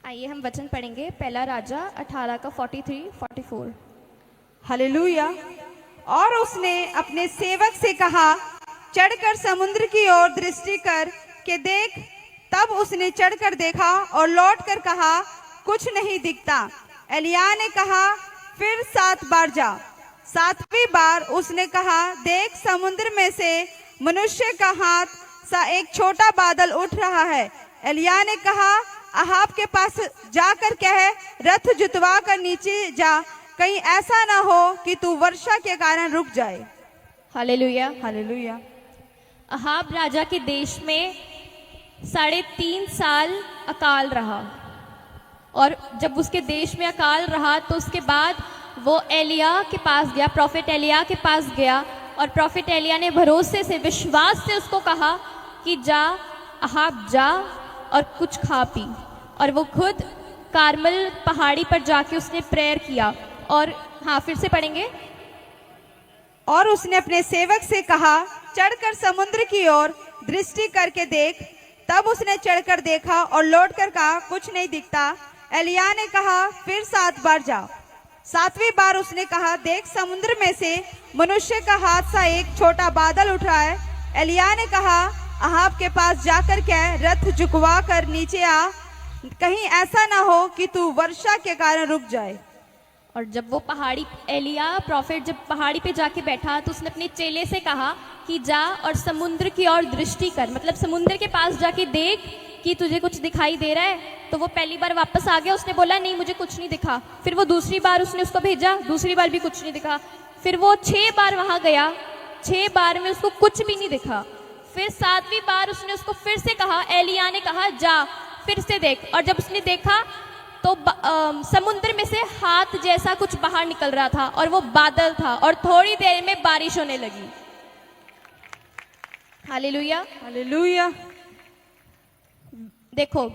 आइए हम वचन पढ़ेंगे। पहला राजा 18 का 43-44। हालेलुया। और उसने अपने सेवक से कहा, चढ़कर समुद्र की ओर दृष्टि कर के देख। तब उसने चढ़कर देखा और लौटकर कहा, कुछ नहीं दिखता। एलिय्याह ने कहा, फिर 7 बार जा। 7वीं बार उसने कहा, देख, समुद्र में से मनुष्य का हाथ सा एक छोटा बादल उठ रहा है। एलिय्याह ने कहा, अहाब के पास जाकर कह, रथ जुतवा कर नीचे जा, कहीं ऐसा ना हो कि तू वर्षा के कारण रुक जाए। हालेलुया। हालेलुया। अहाब राजा के देश में 3.5 साल अकाल रहा, और जब उसके देश में अकाल रहा तो उसके बाद वो एलिय्याह के पास गया, प्रॉफिट एलिय्याह के पास गया, और प्रॉफिट एलिय्याह ने भरोसे से, विश्वास से उसको कहा कि जा, अहाब जा और कुछ खा पी। और वो खुद कारमल पहाड़ी पर जाके उसने प्रेयर किया। और हाँ, फिर से पढ़ेंगे। और उसने अपने सेवक से कहा, चढ़कर समुद्र की ओर दृष्टि करके देख। तब उसने चढ़कर देखा और लौटकर कहा, कुछ नहीं दिखता। एलिय्याह ने कहा, फिर 7 बार जा। 7वीं बार उसने कहा, देख, समुद्र में से मनुष्य का हाथ सा एक छोटा बादल उठ रहा है। एलिय्याह ने कहा, अहाब के पास जाकर कह, रथ झुकवा कर नीचे आ, कहीं ऐसा ना हो कि तू वर्षा के कारण रुक जाए। और जब वो एलिय्याह प्रॉफिट जब पहाड़ी पे जाके बैठा तो उसने अपने चेले से कहा कि जा और समुद्र की ओर दृष्टि कर, मतलब समुद्र के पास जाके देख कि तुझे कुछ दिखाई दे रहा है। तो वो पहली बार वापस आ गया, उसने बोला, नहीं, मुझे कुछ नहीं दिखा। फिर वो दूसरी बार उसने उसको भेजा, दूसरी बार भी कुछ नहीं दिखा। फिर वो 6 बार वहां गया, 6 बार में उसको कुछ भी नहीं दिखा। फिर 7वीं बार उसने उसको फिर से कहा, एलिय्याह ने कहा, जा, फिर से देख। और जब उसने देखा तो समुद्र में से हाथ जैसा कुछ बाहर निकल रहा था, और वो बादल था, और थोड़ी देर में बारिश होने लगी। हालेलुया। हालेलुया। देखो,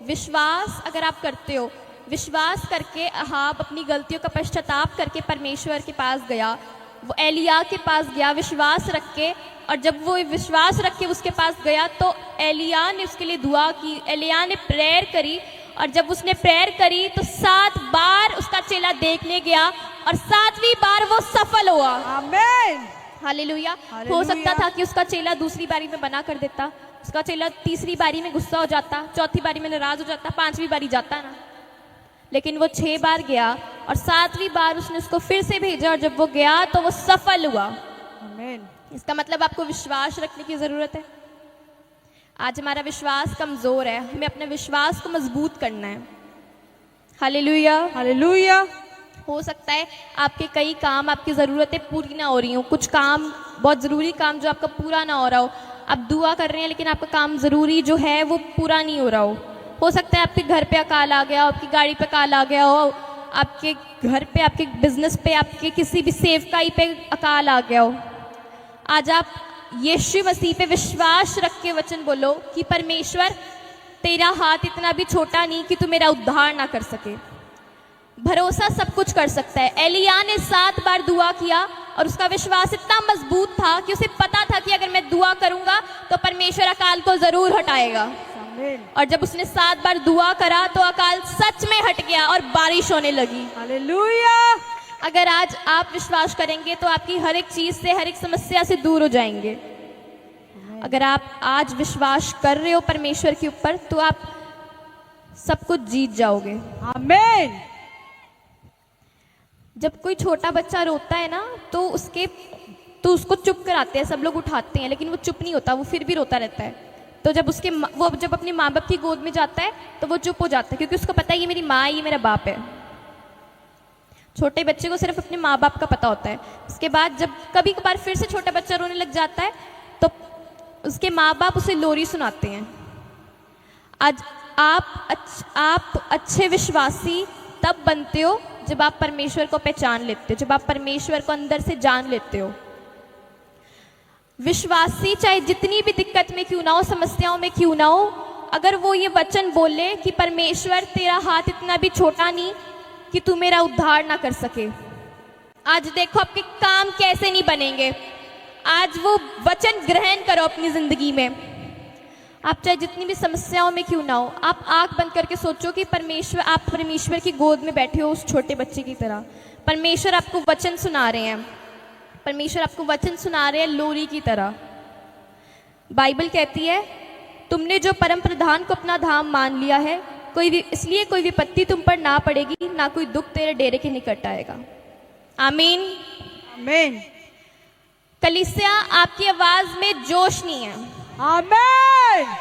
विश्वास अगर आप करते हो, विश्वास करके अहाब अपनी गलतियों का पश्चाताप करके परमेश्वर के पास गया, वो एलिय्याह के पास गया विश्वास रख के। और जब वो विश्वास रख के उसके पास गया तो एलिय्याह ने उसके लिए दुआ की, एलिय्याह ने प्रेयर करी। और जब उसने प्रेयर करी तो 7 बार उसका चेला देखने गया, और 7वीं बार वो सफल हुआ। आमीन। हालेलुया। हो सकता था कि उसका चेला दूसरी बारी में मना कर देता, उसका चेला तीसरी बारी में गुस्सा हो जाता, चौथी बारी में नाराज हो जाता, 5वीं बारी जाता ना। लेकिन वो 6 बार गया, और 7वीं बार उसने उसको फिर से भेजा, और जब वो गया तो वो सफल हुआ। आमीन। इसका मतलब आपको विश्वास रखने की जरूरत है। आज हमारा विश्वास कमजोर है, हमें अपने विश्वास को मजबूत करना है। हालेलुया। हालेलुया। हो सकता है आपके कई काम, आपकी ज़रूरतें पूरी ना हो रही हो, कुछ काम, बहुत ज़रूरी काम जो आपका पूरा ना हो रहा हो। आप दुआ कर रहे हैं लेकिन आपका काम ज़रूरी जो है वो पूरा नहीं हो रहा हो सकता है आपके घर पे अकाल आ गया हो, आपकी गाड़ी पे अकाल आ गया हो, आपके घर पे, आपके बिजनेस पे, आपके किसी भी सेवकाई पे अकाल आ गया हो। आज आप यीशु मसीह पे विश्वास रख के वचन बोलो कि परमेश्वर, तेरा हाथ इतना भी छोटा नहीं कि तू मेरा उद्धार ना कर सके। भरोसा सब कुछ कर सकता है। एलिय्याह ने 7 बार दुआ किया, और उसका विश्वास इतना मजबूत था कि उसे पता था कि अगर मैं दुआ करूंगा तो परमेश्वर अकाल को जरूर हटाएगा। और जब उसने 7 बार दुआ करा तो अकाल सच में हट गया और बारिश होने लगी। हालेलुया। अगर आज आप विश्वास करेंगे तो आपकी हर एक चीज से, हर एक समस्या से दूर हो जाएंगे। अगर आप आज विश्वास कर रहे हो परमेश्वर के ऊपर तो आप सब कुछ जीत जाओगे। आमीन। जब कोई छोटा बच्चा रोता है ना तो उसको चुप कराते हैं, सब लोग उठाते हैं, लेकिन वो चुप नहीं होता, वो फिर भी रोता रहता है। तो जब वो जब अपने माँ बाप की गोद में जाता है तो वो चुप हो जाता है, क्योंकि उसको पता है ये मेरी माँ, ये मेरा बाप है। छोटे बच्चे को सिर्फ अपने माँ बाप का पता होता है। उसके बाद जब कभी कभार फिर से छोटा बच्चा रोने लग जाता है तो उसके माँ बाप उसे लोरी सुनाते हैं। आज आप अच्छे विश्वासी तब बनते हो जब आप परमेश्वर को पहचान लेते हो, जब आप परमेश्वर को अंदर से जान लेते हो। विश्वासी चाहे जितनी भी दिक्कत में क्यों ना हो, समस्याओं में क्यों ना हो, अगर वो ये वचन बोले कि परमेश्वर, तेरा हाथ इतना भी छोटा नहीं कि तू मेरा उद्धार ना कर सके। आज देखो आपके काम कैसे नहीं बनेंगे। आज वो वचन ग्रहण करो अपनी जिंदगी में। आप चाहे जितनी भी समस्याओं में क्यों ना हो, आप आंख बंद करके सोचो कि आप परमेश्वर की गोद में बैठे हो उस छोटे बच्चे की तरह। परमेश्वर आपको वचन सुना रहे हैं, परमेश्वर आपको वचन सुना रहे हैं लोरी की तरह। बाइबल कहती है, तुमने जो परम प्रधान को अपना धाम मान लिया है, इसलिए कोई विपत्ति तुम पर ना पड़ेगी, ना कोई दुख तेरे डेरे के निकट आएगा। आमीन आमीन कलीसिया, आपकी आवाज में जोश नहीं है। आमीन।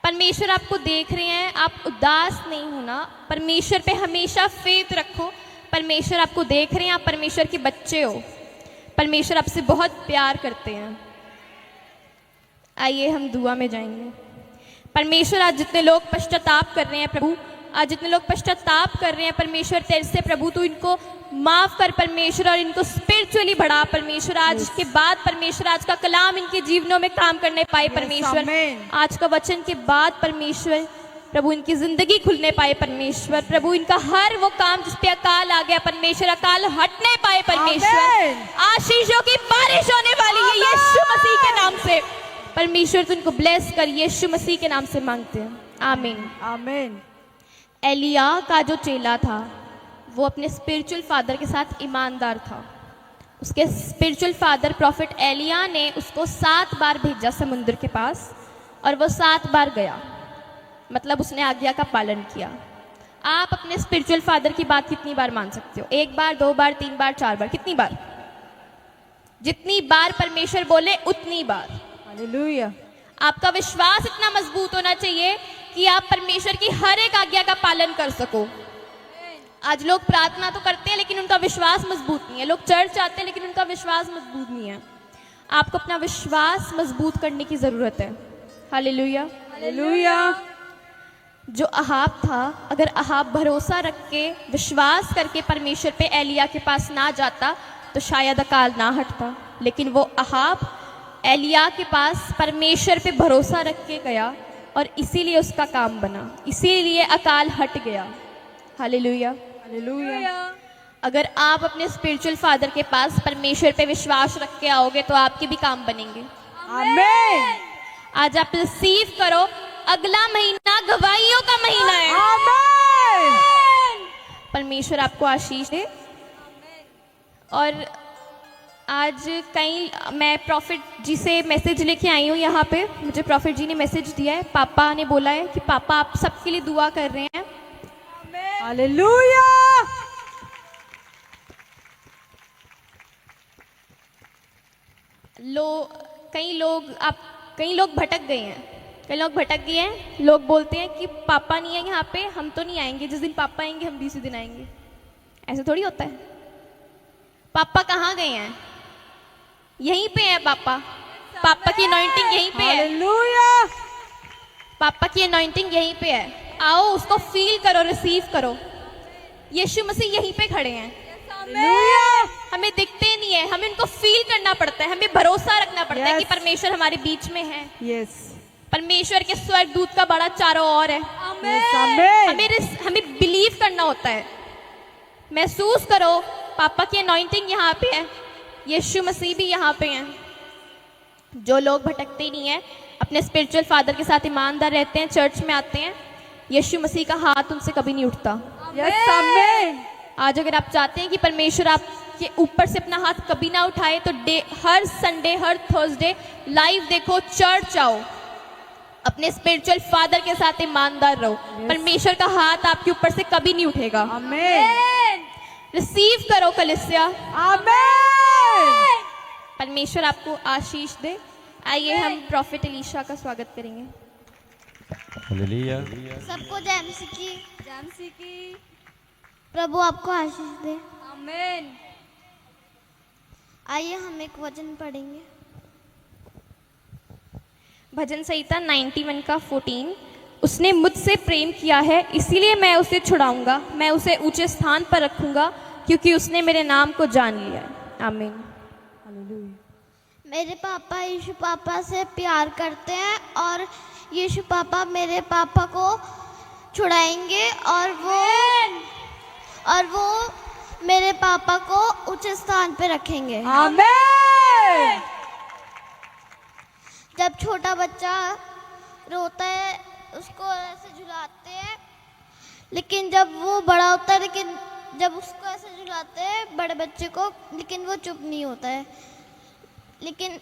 परमेश्वर आपको देख रहे हैं, आप उदास नहीं होना, परमेश्वर पे हमेशा फेथ रखो। परमेश्वर आपको देख रहे हैं, आप परमेश्वर के बच्चे हो, परमेश्वर आपसे बहुत प्यार करते हैं। आइए हम दुआ में जाएंगे। परमेश्वर, आज जितने लोग पश्चाताप कर रहे हैं प्रभु, आज जितने लोग पश्चाताप कर रहे हैं परमेश्वर तेरे से प्रभु, तू इनको माफ कर परमेश्वर, और इनको स्पिरिचुअली बढ़ा परमेश्वर। आज के बाद परमेश्वर, आज का कलाम इनके जीवनों में काम करने पाए परमेश्वर। आज का वचन के बाद परमेश्वर प्रभु इनकी जिंदगी खुलने पाए परमेश्वर। प्रभु इनका हर वो काम जिस पे अकाल आ गया परमेश्वर, अकाल हटने पाए परमेश्वर। आशीषों की बारिश होने वाली है यीशु मसीह के नाम से परमेश्वर, तू इनको ब्लेस कर, यीशु मसीह के नाम से मांगते हैं, आमीन आमीन। एलिया का जो चेला था वो अपने स्पिरिचुअल फादर के साथ ईमानदार था। उसके स्पिरिचुअल फादर प्रॉफिट एलिया ने उसको 7 बार भेजा समुद्र के पास, और वो 7 बार गया, मतलब उसने आज्ञा का पालन किया। आप अपने स्पिरिचुअल फादर की बात कितनी बार मान सकते हो? 1 बार, 2 बार, 3 बार, 4 बार, कितनी बार? जितनी बार परमेश्वर बोले उतनी बार। हालेलुया। आपका विश्वास इतना मजबूत होना चाहिए कि आप परमेश्वर की हर एक आज्ञा का पालन कर सको। आज लोग प्रार्थना तो करते हैं लेकिन उनका विश्वास मजबूत नहीं है, लोग चर्च आते हैं लेकिन उनका विश्वास मजबूत नहीं है। आपको अपना विश्वास मजबूत करने की जरूरत है। Hallelujah hallelujah. जो अहाब था, अगर अहाब भरोसा रख के विश्वास करके परमेश्वर पे एलिया के पास ना जाता तो शायद अकाल ना हटता, लेकिन वो अहाब एलिया के पास परमेश्वर पे भरोसा रख के गया और इसीलिए उसका काम बना, इसीलिए अकाल हट गया। Hallelujah hallelujah. अगर आप अपने स्पिरिचुअल फादर के पास परमेश्वर पे विश्वास रख के आओगे तो आपके भी काम बनेंगे। आमीन। आज आप रिसीव करो, अगला महीना गवाहियों का महीना है। आमीन। परमेश्वर आपको आशीष दे। और आज मैं प्रॉफिट जी से मैसेज लेके आई हूँ यहाँ पे। मुझे प्रॉफिट जी ने मैसेज दिया है, पापा ने बोला है कि पापा आप सबके लिए दुआ कर रहे हैं। हालेलुया। कई लोग भटक गए हैं, कई लोग भटक गए हैं। लोग बोलते हैं कि पापा नहीं है यहाँ पे, हम तो नहीं आएंगे, जिस दिन पापा आएंगे हम भी उसी दिन आएंगे। ऐसे थोड़ी होता है। पापा कहाँ गए हैं? यहीं पे है पापा। पापा की अनॉइंटिंग यहीं पे है। हालेलुया। पापा की अनॉइंटिंग यहीं पे है। आओ उसको फील करो, रिसीव करो। यीशु मसीह यहीं पे खड़े हैं। हमें दिखते नहीं है, हमें उनको फील करना पड़ता है, हमें भरोसा रखना पड़ता है कि परमेश्वर हमारे बीच में है। यस। परमेश्वर के स्वर्गदूत का बड़ा चारों ओर है। हमें बिलीव करना होता है। महसूस करो, पापा की अनॉइंटिंग यहाँ पे है, यीशु मसीह भी यहाँ पे हैं। जो लोग भटकते नहीं है, अपने स्पिरिचुअल फादर के साथ ईमानदार रहते हैं, चर्च में आते हैं, यीशु मसीह का हाथ उनसे कभी नहीं उठता। यस आमीन। आज अगर आप चाहते हैं कि परमेश्वर आपके ऊपर से अपना हाथ कभी ना उठाए तो हर संडे, हर थर्सडे लाइव देखो, चर्च आओ, अपने स्पिरिचुअल फादर के साथ ईमानदार रहो। परमेश्वर का हाथ आपके ऊपर से कभी नहीं उठेगा। आमीन। रिसीव करो कलीसिया। आमीन। परमेश्वर आपको आशीष दे। आइए हम प्रॉफिट एलीशा का स्वागत करेंगे। हालेलुया। सबको जय मसीह की प्रभु आपको आशीष दे। आमीन। आइए हम एक वचन पढ़ेंगे। भजन संहिता 91 का 14। उसने मुझसे प्रेम किया है, इसीलिए मैं उसे छुड़ाऊंगा, मैं उसे ऊंचे स्थान पर रखूंगा, क्योंकि उसने मेरे नाम को जान लिया है। आमीन। मेरे पापा यीशु पापा से प्यार करते हैं और यीशु पापा मेरे पापा को छुड़ाएंगे और वो मेरे पापा को ऊंचे स्थान पे रखेंगे। आमीन। जब छोटा बच्चा रोता है उसको ऐसे झुलाते हैं, लेकिन जब वो बड़ा होता है, लेकिन जब उसको ऐसे झुलाते हैं बड़े बच्चे को, लेकिन वो चुप नहीं होता है। लेकिन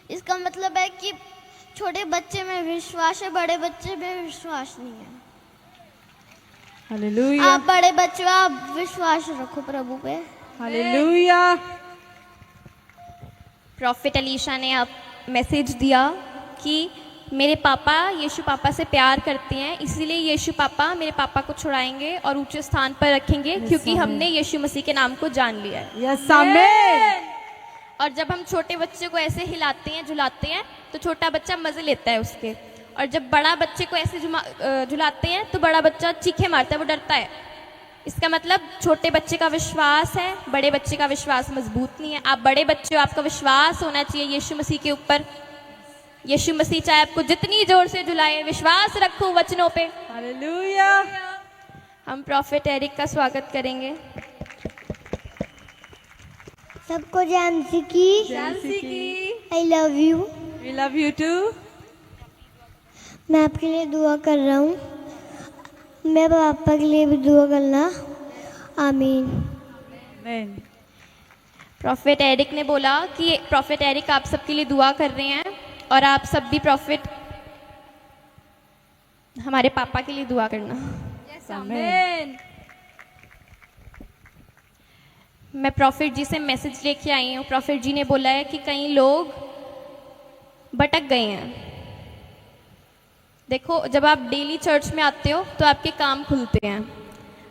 इसका मतलब है कि छोटे बच्चे में विश्वास है, बड़े बच्चे में विश्वास नहीं है। हालेलुया, आप बड़े बच्चे हो, आप विश्वास रखो प्रभु पे। हालेलुया। प्रॉफिट अलीशा ने अब मैसेज दिया कि मेरे पापा यीशु पापा से प्यार करते हैं, इसीलिए यीशु पापा मेरे पापा को छुड़ाएंगे और ऊंचे स्थान पर रखेंगे, क्योंकि हमने यीशु मसीह के नाम को जान लिया है। यस, आमीन। और जब हम छोटे बच्चे को ऐसे हिलाते हैं झुलाते हैं तो छोटा बच्चा मजे लेता है उसके, और जब बड़ा बच्चे को ऐसे झुलाते हैं तो बड़ा बच्चा चीखे मारता है, वो डरता है। इसका मतलब छोटे बच्चे का विश्वास है, बड़े बच्चे का विश्वास मजबूत नहीं है। आप बड़े बच्चे हो, आपका विश्वास होना चाहिए यीशु मसीह के ऊपर। यीशु मसीह चाहे आपको जितनी जोर से झुलाए, विश्वास रखो वचनों पे। हालेलुया। हम प्रॉफिट एरिक का स्वागत करेंगे। सबको जानसी की I love you. We love you too. मैं आपके लिए दुआ कर रहा हूँ, मैं पापा के लिए भी दुआ करना। आमीन। आमीन। प्रॉफिट एरिक ने बोला कि प्रॉफिट एरिक आप सबके लिए दुआ कर रहे हैं, और आप सब भी प्रॉफिट हमारे पापा के लिए दुआ करना। आमीन। मैं प्रॉफिट जी से मैसेज लेके आई हूँ। प्रॉफिट जी ने बोला है कि कई लोग भटक गए हैं। देखो, जब आप डेली चर्च में आते हो तो आपके काम खुलते हैं,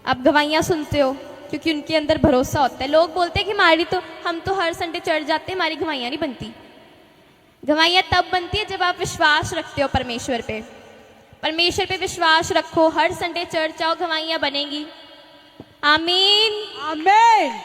आप गवाहियाँ सुनते हो, क्योंकि उनके अंदर भरोसा होता है। लोग बोलते हैं कि हम तो हर संडे चर्च जाते हैं, हमारी गवाहियाँ नहीं बनती। गवाहियाँ तब बनती है जब आप विश्वास रखते हो परमेश्वर पे। परमेश्वर पे विश्वास रखो, हर संडे चर्च आओ, गवाहियाँ बनेंगी। आमीन, आमीन।